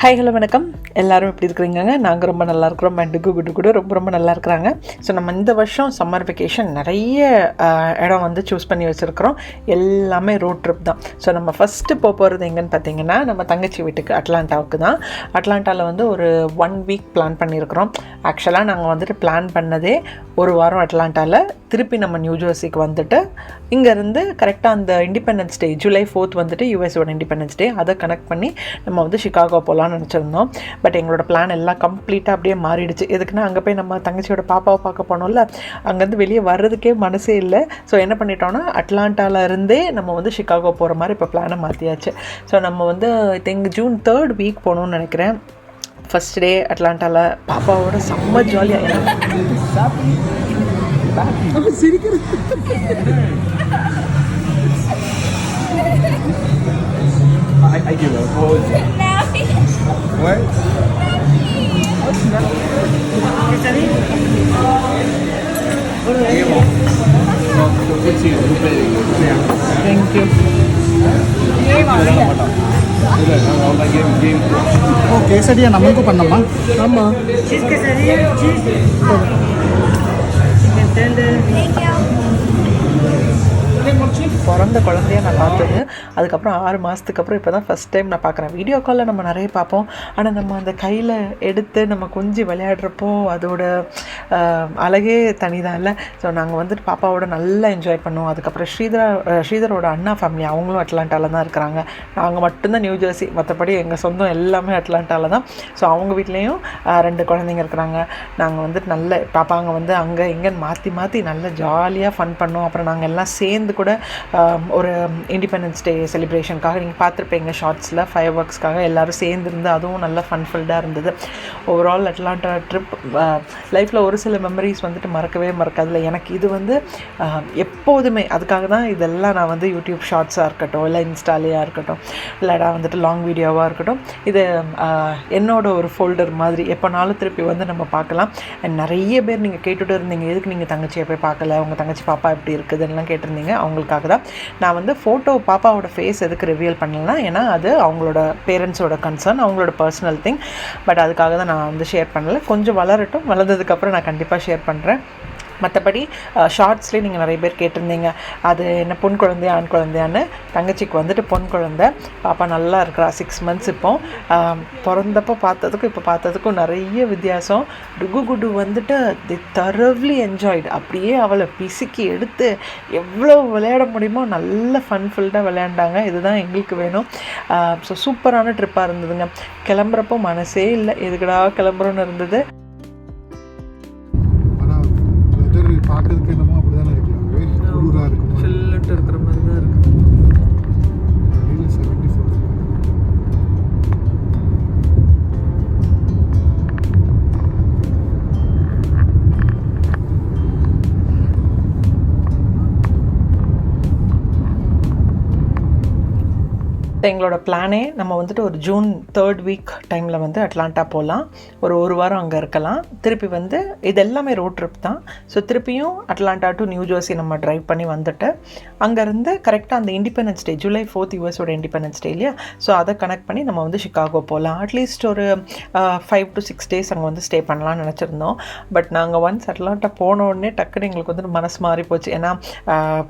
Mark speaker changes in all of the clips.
Speaker 1: Hi hello வணக்கம். எல்லோரும் எப்படி இருக்கிறீங்க? நாங்கள் ரொம்ப நல்லா இருக்கிறோம். டுக்கு குட்டு கூட ரொம்ப நல்லா இருக்கிறாங்க. ஸோ நம்ம இந்த வருஷம் சம்மர் வெக்கேஷன் நிறைய இடம் வந்து சூஸ் பண்ணி வச்சுருக்கிறோம். எல்லாமே ரோட் ட்ரிப் தான். ஸோ நம்ம ஃபஸ்ட்டு போகிறது எங்கன்னு பார்த்தீங்கன்னா நம்ம தங்கச்சி வீட்டுக்கு அட்லாண்டாவுக்கு தான். அட்லாண்டாவில் வந்து ஒரு 1 வீக் பிளான் பண்ணியிருக்கிறோம். ஆக்சுவலாக நாங்கள் வந்துட்டு பிளான் பண்ணதே ஒரு வாரம் அட்லாண்டாவில், திருப்பி நம்ம நியூ ஜெர்சிக்கு வந்துட்டு இங்கேருந்து கரெக்டாக அந்த இண்டிபெண்டன்ஸ் டே ஜூலை 4th வந்துட்டு யூஎஸோட இண்டிபெண்டன்ஸ் டே, அதை கனெக்ட் பண்ணி நம்ம வந்து சிகாகோ போகலான்னு நினச்சிருந்தோம். பட் எங்களோட பிளான் எல்லாம் கம்ப்ளீட்டாக அப்படியே மாறிடுச்சு. எதுக்குன்னா அங்கே போய் நம்ம தங்கச்சியோட பாப்பாவை பார்க்க போனோம்ல, அங்கேருந்து வெளியே வர்றதுக்கே மனசே இல்லை. ஸோ என்ன பண்ணிட்டோன்னா அட்லாண்டாவில் இருந்தே நம்ம வந்து சிகாகோ போகிற மாதிரி இப்போ பிளானை மாற்றியாச்சு. ஸோ நம்ம வந்து I think June 3rd week போகணுன்னு நினைக்கிறேன். ஃபஸ்ட் டே அட்லாண்டாவில் பாப்பாவோட செம்ம ஜாலியாக
Speaker 2: I give a pause. What?
Speaker 1: Thank you.
Speaker 3: Okay சரியா நம்மளுக்கும் பண்ணோமா?
Speaker 1: ஆமாம், பிறந்த குழந்தைய நான் பார்த்தது. அதுக்கப்புறம் 6 மாதத்துக்கு அப்புறம் இப்போ தான் ஃபஸ்ட் டைம் நான் பார்க்குறேன். வீடியோ காலில் நம்ம நிறைய பார்ப்போம், ஆனால் நம்ம அந்த கையில் எடுத்து நம்ம கொஞ்சம் விளையாடுறப்போ அதோட அழகே தனிதான் இல்லை. ஸோ நாங்கள் வந்துட்டு பாப்பாவோட நல்லா என்ஜாய் பண்ணுவோம். அதுக்கப்புறம் ஸ்ரீதரோட அண்ணா ஃபேமிலி அவங்களும் அட்லாண்டாவில் தான் இருக்கிறாங்க. நாங்கள் மட்டும்தான் நியூ ஜெர்சி, மற்றபடி எங்கள் சொந்தம் எல்லாமே அட்லாண்டாவில் தான். ஸோ அவங்க வீட்லேயும் 2 குழந்தைங்க இருக்கிறாங்க. நாங்கள் வந்துட்டு நல்ல பாப்பாங்க வந்து அங்கே இங்கேன்னு மாற்றி மாற்றி நல்லா ஜாலியாக ஃபன் பண்ணோம். அப்புறம் நாங்கள் எல்லாம் சேர்ந்து கூட ஒரு இண்டிபெண்டன்ஸ் டே செலிப்ரேஷனுக்காக நீங்கள் பார்த்துருப்பீங்க ஷார்ட்ஸில், ஃபயர் ஒர்க்ஸ்க்காக எல்லோரும் சேர்ந்துருந்து அதுவும் நல்ல ஃபன்ஃபுல்டாக இருந்தது. ஓவரால் அட்லாண்டா ட்ரிப் லைஃப்பில் ஒரு சில மெமரிஸ் வந்துட்டு மறக்கவே மறக்காதில்ல. எனக்கு இது வந்து எப்போதுமே அதுக்காக தான் இதெல்லாம் நான் வந்து யூடியூப் ஷார்ட்ஸாக இருக்கட்டும், இல்லை இன்ஸ்டாலேயாக இருக்கட்டும், இல்லைடா வந்துட்டு லாங் வீடியோவாக இருக்கட்டும், இது என்னோட ஒரு ஃபோல்டர் மாதிரி எப்போனாலும் திருப்பி வந்து நம்ம பார்க்கலாம். அண்ட் நிறைய பேர் நீங்கள் கேட்டுகிட்டு இருந்தீங்க, எதுக்கு நீங்கள் தங்கச்சியை போய் பார்க்கல, உங்கள் தங்கச்சி பாப்பா எப்படி இருக்குதுன்னெலாம் கேட்டிருந்தீங்க. அவங்களுக்காக தான் நான் வந்து ஃபோட்டோ பாப்பாவோட ஃபேஸ் எதுக்கு ரிவீல் பண்ணலன்னா, ஏன்னா அது அவங்களோட பேரண்ட்ஸோட கன்சர்ன், அவங்களோட பர்சனல் திங். பட் அதுக்காக தான் நான் வந்து ஷேர் பண்ணலை. கொஞ்சம் வளரட்டும், வளர்ந்ததுக்கப்புறம் நான் கண்டிப்பாக ஷேர் பண்ணுறேன். மற்றபடி ஷார்ட்ஸ்லேயே நீங்கள் நிறைய பேர் கேட்டிருந்தீங்க, அது என்ன பொன் குழந்தையா ஆண் குழந்தையான்னு. தங்கச்சிக்கு வந்துட்டு பொன் குழந்தை, பாப்பா நல்லா இருக்கிறா, 6 months. இப்போ பிறந்தப்போ பார்த்ததுக்கும் இப்போ பார்த்ததுக்கும் நிறைய வித்தியாசம். டுகு குடு வந்துட்டு தி தரவ்லி என்ஜாய்டு. அப்படியே அவளை பிசுக்கி எடுத்து எவ்வளோ விளையாட முடியுமோ நல்ல ஃபன்ஃபுல்டாக விளையாண்டாங்க. இதுதான் எங்களுக்கு வேணும். ஸோ சூப்பரான ட்ரிப்பாக இருந்ததுங்க. கிளம்புறப்போ மனசே இல்லை, எதுக்கடா கிளம்புறோன்னு இருந்தது.
Speaker 3: பார்க்கறதுக்கு என்னமோ அப்படி தானே இருக்கலாம், குளிராக இருக்கும்,
Speaker 1: சில்லுன்ட்டு இருக்கிற மாதிரி தான் இருக்குது.
Speaker 3: வெளியில் 74.
Speaker 1: எங்களோட பிளானே நம்ம வந்துட்டு ஒரு ஜூன் 3rd வீக் டைமில் வந்து அட்லாண்டா போகலாம். ஒரு வாரம் அங்கே இருக்கலாம். திருப்பி வந்து இது எல்லாமே ரோட் ட்ரிப் தான். ஸோ திருப்பியும் அட்லாண்டா டு நியூ ஜெர்சி நம்ம ட்ரைவ் பண்ணி வந்துட்டு அங்கேருந்து கரெக்டாக அந்த இண்டிபெண்டன்ஸ் டே ஜூலை 4th யூஎஸோட இண்டிபெண்டன்ஸ் டே இல்லையா, ஸோ அதை கனெக்ட் பண்ணி நம்ம வந்து சிகாகோ போகலாம். அட்லீஸ்ட் ஒரு 5 to 6 days அங்கே வந்து ஸ்டே பண்ணலாம்னு நினச்சிருந்தோம். பட் நாங்கள் ஒன்ஸ் அட்லாண்டா போன உடனே டக்குன்னு எங்களுக்கு வந்து மனசு மாறி போச்சு. ஏன்னா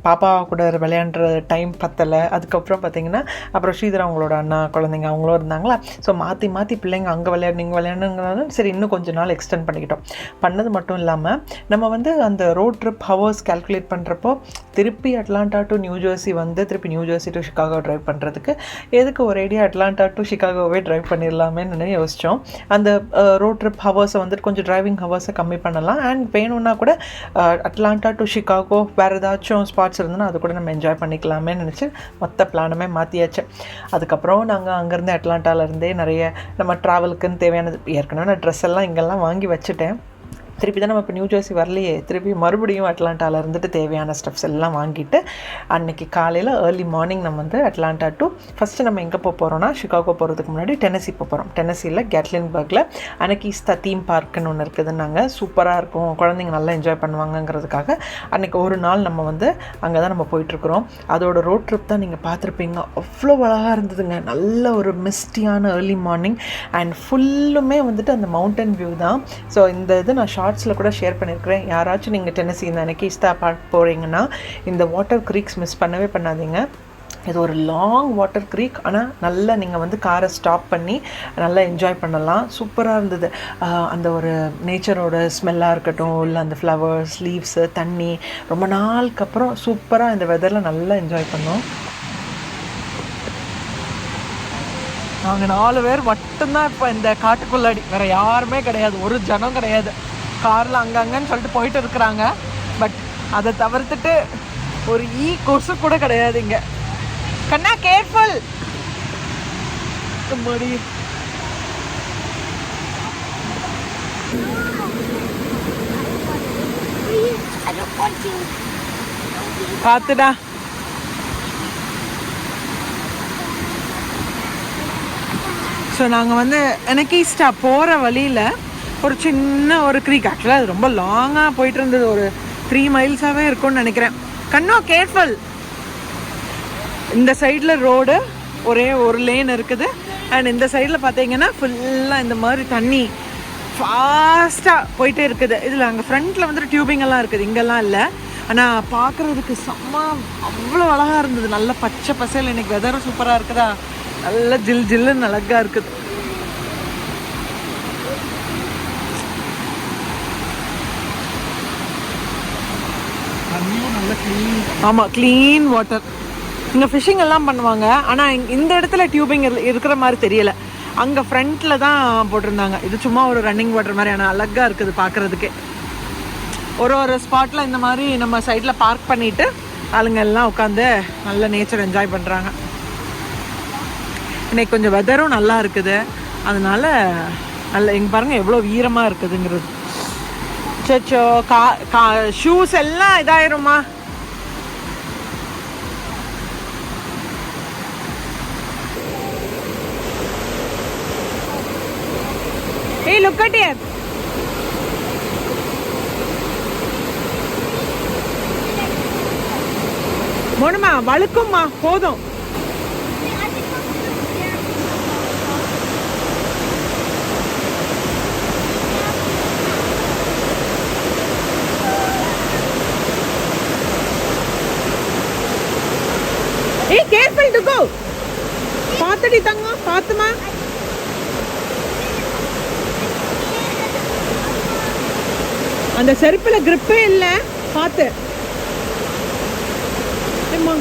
Speaker 1: பாப்பா கூட விளையாண்டுற டைம் பத்தலை. அதுக்கப்புறம் பார்த்திங்கன்னா அப்புறம் ஸ்ரீதர் அவங்களோட அண்ணா குழந்தைங்க அவங்களும் இருந்தாங்களா. ஸோ மாற்றி மாற்றி பிள்ளைங்க அங்கே விளையாடுங்க விளையாடுங்கிறதாலும் சரி இன்னும் கொஞ்சம் நாள் எக்ஸ்டெண்ட் பண்ணிக்கிட்டோம். பண்ணது மட்டும் இல்லாமல் நம்ம வந்து அந்த ரோட் ட்ரிப் ஹவர்ஸ் கால்குலேட் பண்ணுறப்போ திருப்பி அட்லாண்டா டு நியூ ஜெர்சி வந்து திருப்பி new Jersey to Chicago drive பண்ணுறதுக்கு எதுக்கு ஒரேடியாக அட்லாண்டா டு சிகாகோவே ட்ரைவ் பண்ணிடலாமேன்னு யோசித்தோம். அந்த ரோட் ட்ரிப் ஹவர்ஸை வந்துட்டு கொஞ்சம் டிரைவிங் ஹவர்ஸை கம்மி பண்ணலாம். அண்ட் வேணும்னா கூட அட்லாண்டா டு சிகாகோ வேறு ஏதாச்சும் ஸ்பாட்ஸ் இருந்ததுன்னா அது கூட நம்ம என்ஜாய் பண்ணிக்கலாமே நினச்சி மொத்த பிளானுமே மாற்றியாச்சு. அதுக்கப்புறம் நாங்கள் அங்கேருந்து அட்லாண்டாவிலேருந்தே நிறைய நம்ம ட்ராவலுக்குன்னு தேவையானது ஏற்கனவே நான் ட்ரெஸ் எல்லாம் இங்கெல்லாம் வாங்கி வச்சுட்டேன். திருப்பி தான் நம்ம இப்போ நியூ ஜெர்சி வரலையே, திருப்பி மறுபடியும் அட்லாண்டாவில் இருந்துட்டு தேவையான ஸ்டெப்ஸ் எல்லாம் வாங்கிட்டு அன்றைக்கி காலையில் ஏர்லி மார்னிங் நம்ம வந்து அட்லாண்டா டு ஃபஸ்ட்டு நம்ம எங்கே போகிறோன்னா சிகாகோ போகிறதுக்கு முன்னாடி டென்னசி போகிறோம். டென்னசியில் கேட்லின்பர்கில் அனகீஸ்தா தீம் பார்க்குன்னு ஒன்று இருக்குதுன்னாங்க. சூப்பராக இருக்கும், குழந்தைங்க நல்லா என்ஜாய் பண்ணுவாங்கங்கிறதுக்காக அன்றைக்கி ஒரு நாள் நம்ம வந்து அங்கே தான் நம்ம போயிட்டுருக்குறோம். அதோட ரோட் ட்ரிப் தான் நீங்கள் பார்த்துருப்பீங்க. அவ்வளோ அழகாக இருந்ததுங்க. நல்ல ஒரு மிஸ்டியான ஏர்லி மார்னிங் அண்ட் ஃபுல்லுமே வந்துட்டு அந்த மவுண்டன் வியூ தான். ஸோ இந்த இது நான் ஷார்ட்ஸில் கூட ஷேர் பண்ணியிருக்கிறேன். யாராச்சும் நீங்கள் டென்னசி இந்த அனகீஸ்தா பார்க் போகிறீங்கன்னா இந்த வாட்டர் க்ரீக்ஸ் மிஸ் பண்ணவே பண்ணாதீங்க. இது ஒரு லாங் வாட்டர் க்ரீக், ஆனால் நல்லா நீங்கள் வந்து காரை ஸ்டாப் பண்ணி நல்லா என்ஜாய் பண்ணலாம். சூப்பராக இருந்தது. அந்த ஒரு நேச்சரோட ஸ்மெல்லாக இருக்கட்டும், இல்லை அந்த ஃப்ளவர்ஸ், லீவ்ஸு, தண்ணி, ரொம்ப நாளுக்கு அப்புறம் சூப்பராக இந்த வெதரில் நல்லா என்ஜாய் பண்ணோம். நாங்கள் 4 பேர் மட்டும்தான் இப்போ இந்த காட்டுக்குள்ளாடி, வேறு யாருமே கிடையாது, ஒரு ஜனம் கிடையாது. காரில் அங்கங்கன்னு சொல்லிட்டு போயிட்டு இருக்கிறாங்க. பட் அதை தவிர்த்துட்டு ஒரு கொசு கூட கிடையாது இங்கே. கண்ணா கேர்ஃபுல். பார்த்துடா. ஸோ நாங்கள் வந்து அனகீஸ்தா போகிற வழியில் ஒரு சின்ன ஒரு க்ரீக், ஆக்சுவலாக அது ரொம்ப லாங்காக போயிட்டு இருந்தது, ஒரு 3 மைல்ஸாகவே இருக்கும்னு நினைக்கிறேன். கண்ணோ கேர்ஃபுல். இந்த சைடில் ரோடு ஒரே ஒரு லேன் இருக்குது அண்ட் இந்த சைடில் பார்த்தீங்கன்னா ஃபுல்லாக இந்த மாதிரி தண்ணி ஃபாஸ்ட்டாக போயிட்டே இருக்குது. இதில் அங்கே ஃப்ரண்ட்டில் வந்துட்டு டியூபிங் எல்லாம் இருக்குது, இங்கெல்லாம் இல்லை. ஆனால் பார்க்குறதுக்கு செம்ம அவ்வளோ அழகாக இருந்தது. நல்ல பச்சை பசேல். இன்றைக்கி வெதரும் சூப்பராக இருக்குதா, நல்ல ஜில் ஜில்லுன்னு அழகாக இருக்குது. ஆமாம், க்ளீன் வாட்டர். இங்கே ஃபிஷ்ஷிங் எல்லாம் பண்ணுவாங்க, ஆனால் இந்த இடத்துல டியூபிங் இருக்கிற மாதிரி தெரியலை. அங்கே ஃப்ரண்ட்டில் தான் போட்டிருந்தாங்க. இது சும்மா ஒரு ரன்னிங் வாட்டர் மாதிரி, ஆனால் அழகாக இருக்குது பார்க்குறதுக்கே. ஒரு ஸ்பாட்டில் இந்த மாதிரி நம்ம சைடில் பார்க் பண்ணிவிட்டு ஆளுங்க எல்லாம் உட்காந்து நல்ல நேச்சர் என்ஜாய் பண்ணுறாங்க. இன்னைக்கு கொஞ்சம் வெதரும் நல்லா இருக்குது, அதனால நல்ல இங்கே பாருங்கள் எவ்வளோ வீரமாக இருக்குதுங்கிறது. சச்சோ ஷூஸ் எல்லாம் இதாயிருமா. Hey, look at it. மோனமா வழுக்கும்மா, போதும். Hey, careful to go. பாத்துடி தங்கம், பாத்துமா. அந்த செருப்புல கிரிப்பே இல்ல, பாத்து. அம்மா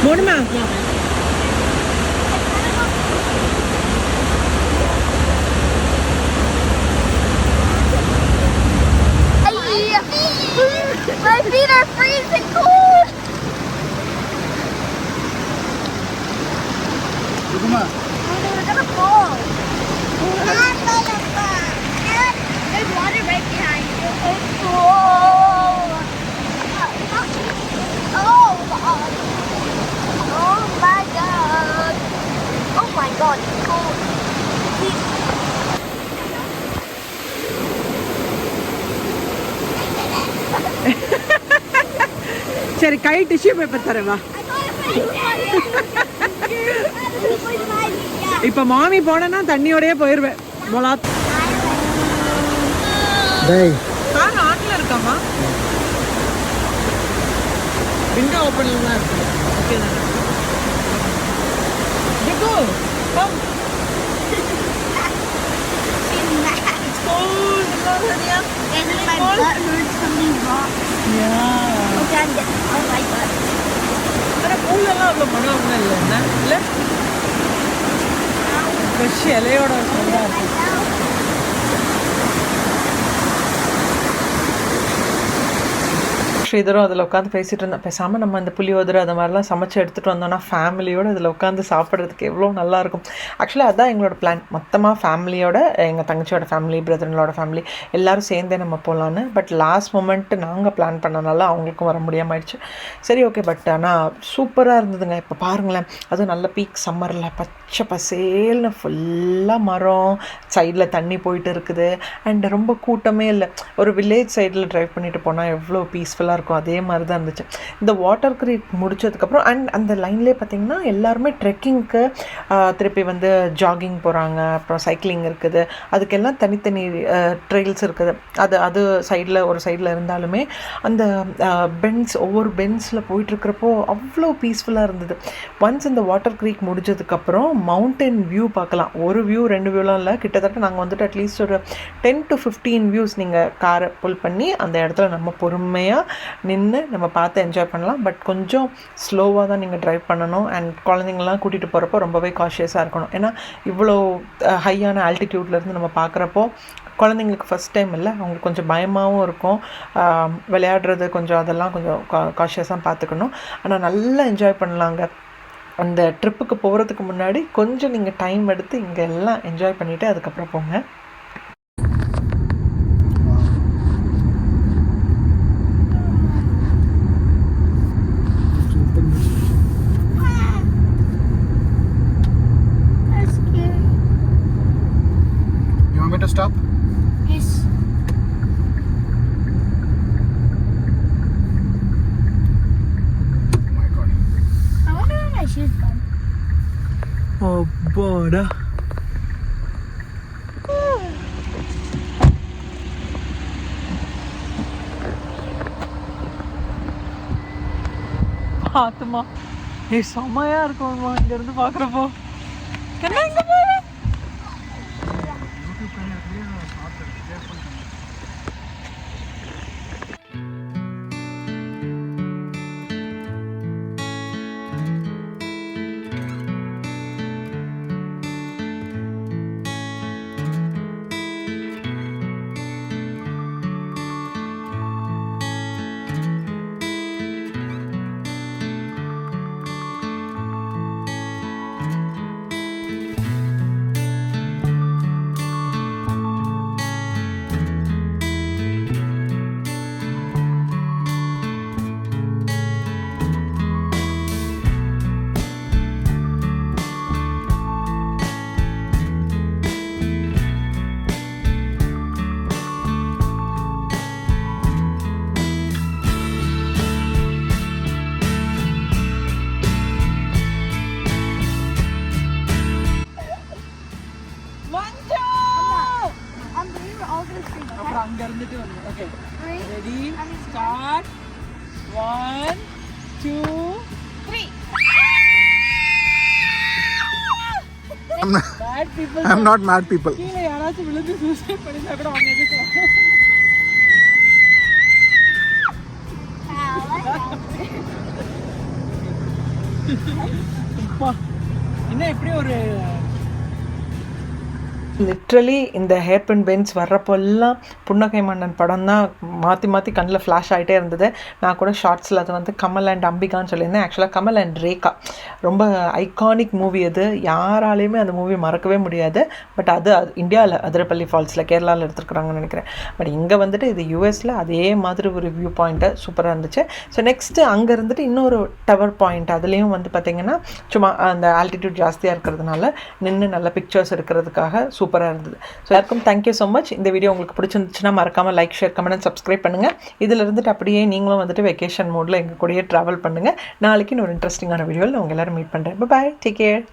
Speaker 1: மோனமா
Speaker 4: My feet are freezing cold. We're gonna fall. I'm gonna fall. There's water right behind you. It's cold. Oh my god. Oh my god, it's cold.
Speaker 1: சரி, கை tissue paper தரவா. இப்ப மாமி போனா தண்ணியோடய போயிருவேன். ஆன்ல இருக்காமா, விண்டோ ஓபன்ல தான் இருக்கு. ஓகே தானே. டிகோ come. It's cold. Hania.
Speaker 4: And my butt hurts from being hot.
Speaker 1: Yeah.
Speaker 4: Okay, oh my god.
Speaker 1: ஆனா பூலெல்லாம் அவ்வளோ மனம் ஒன்றும் இல்லை என்ன இல்லை, ஃப்ரெஷ் இலையோட ஸ்மெல்லாக இருக்கும். ஸ்ரீதரும் அதில் உட்காந்து பேசிகிட்டு இருந்தோம். பேசாமல் நம்ம இந்த புளியோதரை அது மாதிரிலாம் சமைச்சு எடுத்துகிட்டு வந்தோம்னா ஃபேமிலியோடு அதில் உட்காந்து சாப்பிட்றதுக்கு எவ்வளோ நல்லாயிருக்கும். ஆக்சுவலாக அதுதான் எங்களோட பிளான், மொத்தமாக ஃபேமிலியோட, எங்கள் தங்கச்சியோட ஃபேமிலி, பிரதர்னோட ஃபேமிலி எல்லோரும் சேர்ந்தே நம்ம போகலான்னு. பட் லாஸ்ட் மொமெண்ட்டு நாங்கள் பிளான் பண்ணனால அவங்களுக்கும் வர முடியாமல் ஆயிடுச்சு. சரி ஓகே, பட் ஆனால் சூப்பராக இருந்ததுங்க. இப்போ பாருங்களேன், அதுவும் நல்ல பீக் சம்மரில் பச்சை பசேல்னு ஃபுல்லாக மரம், சைடில் தண்ணி போயிட்டு இருக்குது. அண்ட் ரொம்ப கூட்டமே இல்லை. ஒரு வில்லேஜ் சைடில் ட்ரைவ் பண்ணிட்டு போனால் எவ்வளோ பீஸ்ஃபுல்லாக இருக்கும், அதே மாதிரி தான் இருந்துச்சு. இந்த வாட்டர் க்ரீக் முடிச்சதுக்கப்புறம் அண்ட் அந்த லைன்லேயே பார்த்திங்கன்னா எல்லாருமே ட்ரெக்கிங்க்கு, திருப்பி வந்து ஜாகிங் போகிறாங்க, அப்புறம் சைக்கிளிங் இருக்குது. அதுக்கெல்லாம் தனித்தனி ட்ரெயில்ஸ் இருக்குது. அது சைடில் ஒரு சைடில் இருந்தாலுமே அந்த பென்ஸ், ஒவ்வொரு பென்ஸில் போயிட்டுருக்கிறப்போ அவ்வளோ பீஸ்ஃபுல்லாக இருந்தது. ஒன்ஸ் இந்த வாட்டர் க்ரீக் முடிஞ்சதுக்கப்புறம் மவுண்டன் வியூ பார்க்கலாம். ஒரு வியூ 2 வியூலாம் இல்லை, கிட்டத்தட்ட நாங்கள் வந்துட்டு அட்லீஸ்ட் ஒரு 10 to 15 வியூஸ் நீங்கள் காரை புல் பண்ணி அந்த இடத்துல நம்ம பொறுமையாக நின்று நம்ம பார்த்து என்ஜாய் பண்ணலாம். பட் கொஞ்சம் ஸ்லோவாக தான் நீங்கள் ட்ரைவ் பண்ணணும். அண்ட் குழந்தைங்கள்லாம் கூட்டிகிட்டு போகிறப்போ ரொம்பவே காஷியஸாக இருக்கணும். ஏன்னா இவ்வளோ ஹையான ஆல்டிடியூட்லேருந்து நம்ம பார்க்குறப்போ குழந்தைங்களுக்கு ஃபஸ்ட் டைம் இல்லை, அவங்களுக்கு கொஞ்சம் பயமாகவும் இருக்கும். விளையாடுறது கொஞ்சம் அதெல்லாம் கொஞ்சம் காஷியஸாக பார்த்துக்கணும். ஆனால் நல்லா என்ஜாய் பண்ணலாங்க. அந்த ட்ரிப்புக்கு போகிறதுக்கு முன்னாடி கொஞ்சம் நீங்கள் டைம் எடுத்து இங்கே எல்லாம் என்ஜாய் பண்ணிவிட்டு அதுக்கப்புறம் போங்க.
Speaker 4: That's scary.
Speaker 3: You want me to stop?
Speaker 4: Yes.
Speaker 3: Oh my god.
Speaker 4: I wonder where my shoes gone.
Speaker 1: அப்பாடா, ஆத்துமா செம்மையாக இருக்கும்மா இங்கேருந்து பார்க்குறப்போ. என்ன இங்கே போய் அப்புறம் அங்கே இருந்துட்டு வந்து. Okay, ready, start. 1 2 3. Bad people.
Speaker 3: I'm not mad people.
Speaker 1: கீழே யாராச்சும் விழுந்து சூசைட் பண்ணினா கூட அவங்க எதுக்கு? என்ன எப்படி ஒரு லிட்ரலி இந்த ஹேர்பின் பென்ஸ் வர்றப்போல்லாம் புன்னகை மன்னன் படம் தான் மாற்றி மாற்றி கண்ணில் ஃப்ளாஷ் ஆகிட்டே இருந்தது. நான் கூட ஷார்ட்ஸில் அது வந்து கமல் அண்ட் அம்பிகான்னு சொல்லியிருந்தேன். ஆக்சுவலாக கமல் அண்ட் ரேகா ரொம்ப ஐகானிக் மூவி அது. யாராலையுமே அந்த மூவி மறக்கவே முடியாது. பட் அது இந்தியாவில் அதிரப்பள்ளி ஃபால்ஸில் கேரளாவில் எடுத்துருக்குறாங்கன்னு நினைக்கிறேன். பட் இங்கே வந்துட்டு இது யூஎஸில் அதே மாதிரி ஒரு வியூ பாயிண்ட்டு சூப்பராக இருந்துச்சு. ஸோ நெக்ஸ்ட்டு அங்கே இருந்துட்டு இன்னொரு டவர் பாயிண்ட், அதுலேயும் வந்து பார்த்திங்கன்னா சும்மா அந்த ஆல்டிடியூட் ஜாஸ்தியாக இருக்கிறதுனால நின்று நல்ல பிக்சர்ஸ் எடுக்கிறதுக்காக சூப்பராக இருந்தது. ஸோ எல்லாருக்கும் தேங்க்யூ ஸோ மச். இந்த வீடியோ உங்களுக்கு பிடிச்சிருந்துச்சுன்னா மறக்காமல் like, share, comment and subscribe பண்ணுங்கள். இதில் இருந்துட்டு அப்படியே நீங்களும் வந்துட்டு வெக்கேஷன் மோடில் எங்கள் கூடயே ட்ராவல் பண்ணுங்கள். நாளைக்கு ஒரு இன்ட்ரெஸ்டிங்கான வீடியோவில் உங்கள் எல்லோரும் மீட் பண்ணுறேன். Bye, take care.